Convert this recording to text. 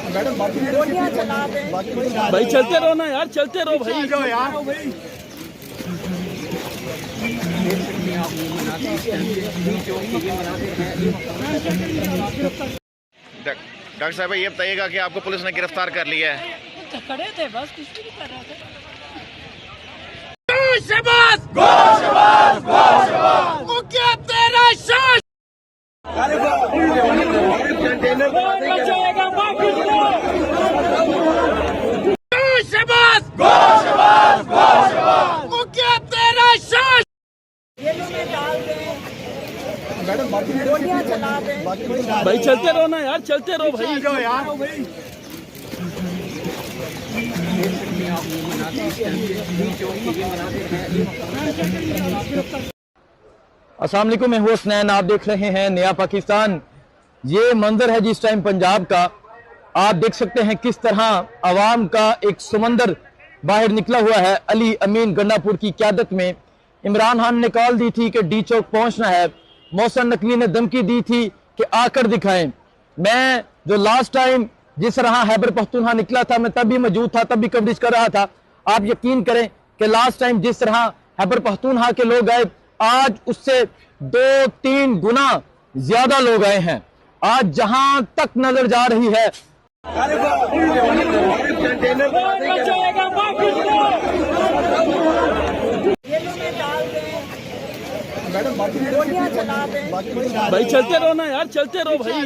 Madam गोलियां चला दें। भाई चलते रहो ना यार, चलते रहो भाई। डॉक्टर साहब ये बताइएगा कि आपको पुलिस ने गिरफ्तार कर लिया है। खड़े थे बस, कुछ भी नहीं कर रहे थे। मैडम गोलियां चला दें। भाई चलते रहो ना यार, चलते रहो भाई। अस्सलाम वालेकुम, मैं हूं हसनैन, आप देख रहे हैं नया पाकिस्तान। ये मंजर है जिस टाइम पंजाब का। आप देख सकते हैं किस तरह आवाम का एक समंदर बाहर निकला हुआ है। अली अमीन गंडापुर की क़यादत में इमरान खान ने कॉल दी थी कि डी चौक पहुंचना है। मोहसिन नकवी ने धमकी दी थी कि आकर दिखाएं। मैं जो लास्ट टाइम जिस तरह खैबर पख्तूनख्वा निकला था, मैं तभी मौजूद था, तभी कवरेज कर रहा था। आप यकीन करें कि लास्ट टाइम जिस तरह खैबर पख्तूनख्वा के लोग आए, आज उससे 2-3 गुना ज्यादा लोग आए हैं। आज जहां तक नजर जा रही है मैडम गोलियां चला दें। भाई चलते रहो ना यार, चलते रहो भाई।